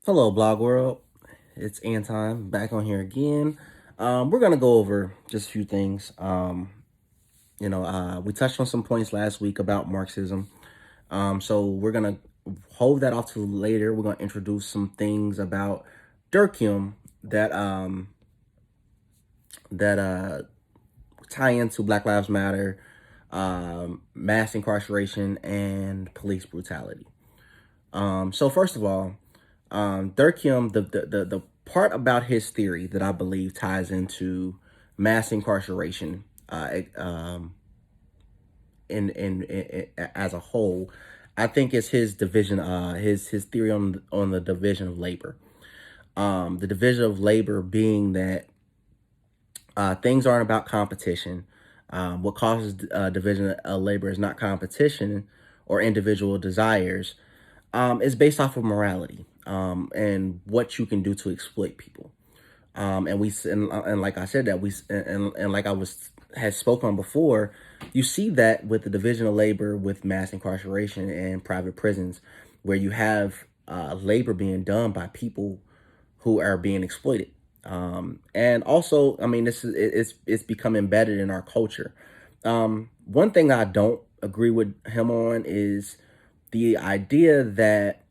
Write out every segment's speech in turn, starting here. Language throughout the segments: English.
Hello, Blog World. It's Anton back on here again. We're gonna go over just a few things. We touched on some points last week about Marxism. So we're gonna hold that off to later. We're gonna introduce some things about Durkheim that tie into Black Lives Matter, mass incarceration, and police brutality. So first of all, Durkheim, the part about his theory that I believe ties into mass incarceration in as a whole, I think is his division, his theory on the division of labor. The division of labor being that things aren't about competition. What causes division of labor is not competition or individual desires. Is based off of morality and what you can do to exploit people. And like I said that and like I was had spoken on before, you see that with the division of labor with mass incarceration and private prisons, where you have labor being done by people who are being exploited. And also, I mean, it's become embedded in our culture. One thing I don't agree with him on is the idea that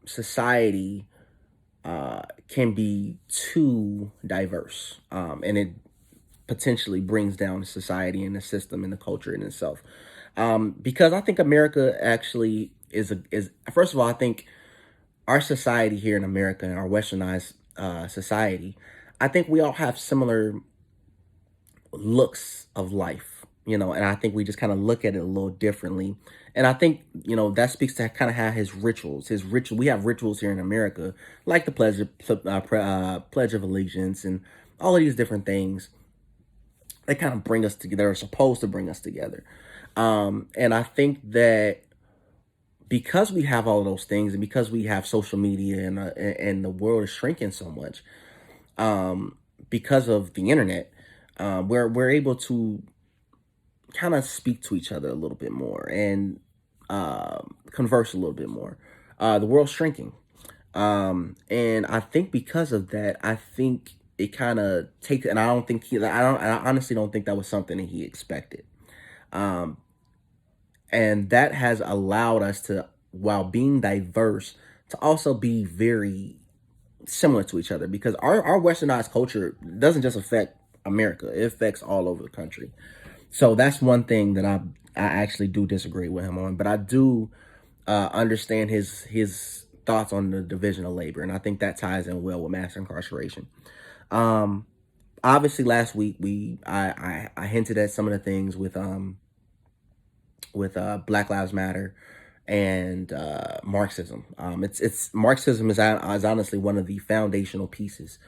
society can be too diverse, and it potentially brings down society and the system and the culture in itself. Because I think America actually is first of all, I think our society here in America and our westernized society, I think we all have similar looks of life, and I think we just kind of look at it a little differently. And I think, that speaks to kind of how we have rituals here in America, like the Pledge of Allegiance and all of these different things. They kind of bring us together, they're supposed to bring us together. And I think that because we have all of those things and because we have social media and the world is shrinking so much, because of the internet, we're able to kind of speak to each other a little bit more and converse a little bit more. The world's shrinking, and I think because of that, I think it kind of takes. And I don't think I honestly don't think that was something that he expected. Um, and that has allowed us to, while being diverse, to also be very similar to each other, because our westernized culture doesn't just affect America, it affects all over the country. So that's one thing that I actually do disagree with him on, but I do understand his thoughts on the division of labor, and I think that ties in well with mass incarceration. Um, Obviously, last week I hinted at some of the things with Black Lives Matter and Marxism. It's Marxism is honestly one of the foundational pieces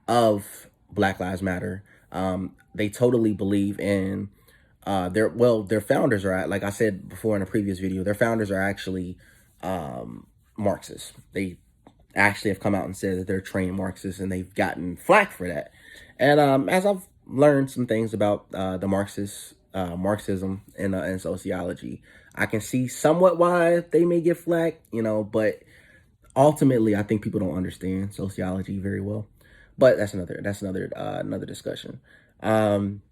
of Black Lives Matter. They totally believe in their founders are, like I said before in a previous video, their founders are actually Marxists. They actually have come out and said that they're trained Marxists, and they've gotten flack for that. And as I've learned some things about the Marxism and sociology, I can see somewhat why they may get flack, but ultimately I think people don't understand sociology very well. But another discussion. Um,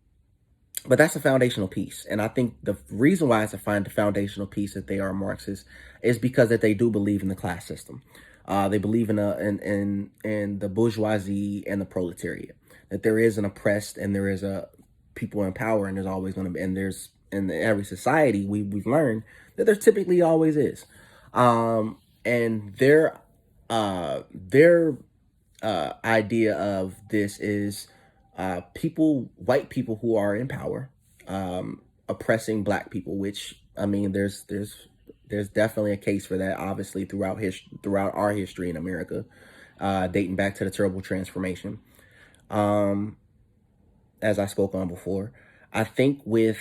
but that's a foundational piece, and I think the reason why it's a foundational piece that they are Marxists is because that they do believe in the class system. They believe in the bourgeoisie and the proletariat. That there is an oppressed and there is a people in power, and there's always going to be, and there's in every society we've learned that there typically always is. And their idea of this is white people who are in power, oppressing black people. Which, I mean, there's definitely a case for that. Obviously, throughout our history in America, dating back to the terrible transformation. Um, as I spoke on before, I think with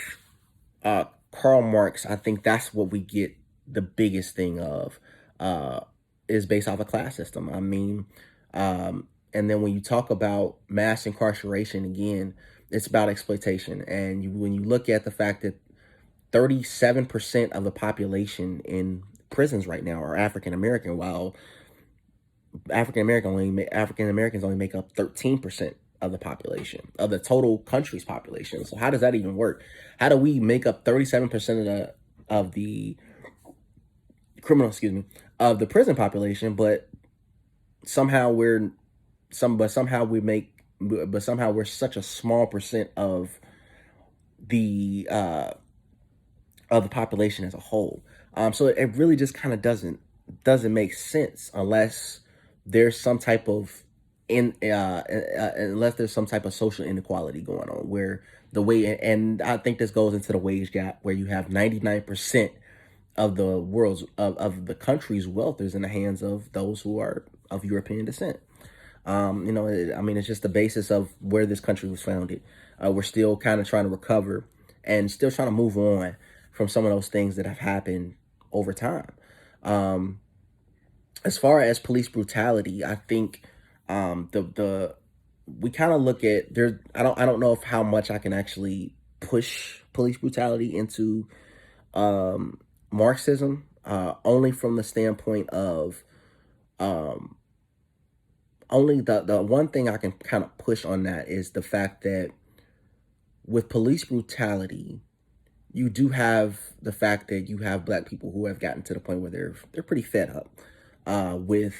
Karl Marx, I think that's what we get the biggest thing of, uh, is based off a class system. I mean, and then when you talk about mass incarceration again, it's about exploitation. And when you look at the fact that 37% of the population in prisons right now are African American, while African Americans only make up 13% of the population, of the total country's population. So how does that even work? How do we make up 37% of the criminal, excuse me, of the prison population, but somehow we're somehow we make but somehow we're such a small percent the uh of the population as a whole. So it really just kind of doesn't make sense unless there's some type of unless there's some type of social inequality going on where the way, and I think this goes into the wage gap, where you have 99% of of the country's wealth is in the hands of those who are of European descent. I mean, it's just the basis of where this country was founded. We're still kind of trying to recover and still trying to move on from some of those things that have happened over time. Um, as far as police brutality, I think the we kind of look at there. I don't know if how much I can actually push police brutality into um, Marxism, only from the standpoint of um, only the one thing I can kind of push on that is the fact that with police brutality, you do have the fact that you have black people who have gotten to the point where they're pretty fed up with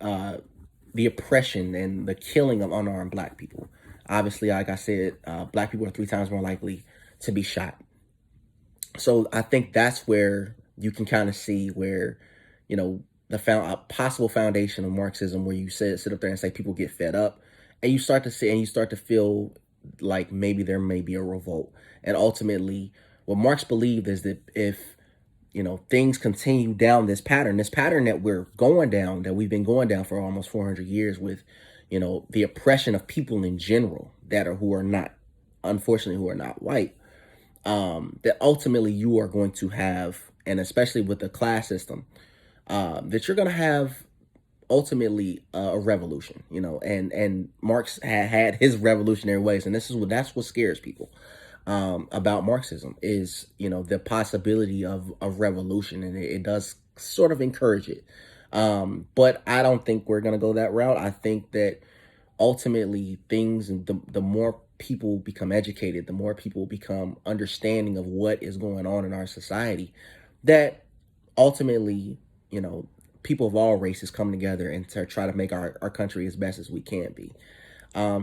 uh, the oppression and the killing of unarmed black people. Obviously, like I said, black people are 3 times more likely to be shot. So I think that's where you can kind of see where, you know, the a possible foundation of Marxism, where you sit up there and say people get fed up, and you start to see and you start to feel like maybe there may be a revolt, and ultimately, what Marx believed is that if things continue down this pattern that we're going down, that we've been going down for almost 400 years with, the oppression of people in general who are not, unfortunately, who are not white, that ultimately you are going to have, and especially with the class system, that you're going to have ultimately a revolution, and Marx had his revolutionary ways, and that's what scares people about Marxism is, the possibility of revolution, and it does sort of encourage it. But I don't think we're going to go that route. I think that ultimately the more people become educated, the more people become understanding of what is going on in our society, that ultimately, people of all races come together and to try to make our country as best as we can be.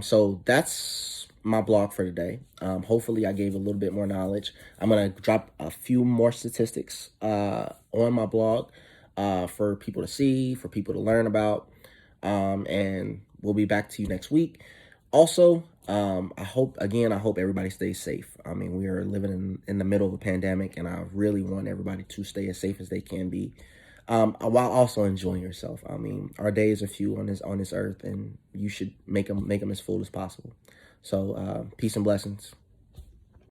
So that's my blog for today. Hopefully I gave a little bit more knowledge. I'm going to drop a few more statistics on my blog for people to see, for people to learn about. And we'll be back to you next week. Also, I hope everybody stays safe. I mean, we are living in the middle of a pandemic, and I really want everybody to stay as safe as they can be, while also enjoying yourself. I mean, our days are few on this earth, and you should make them as full as possible. So, peace and blessings.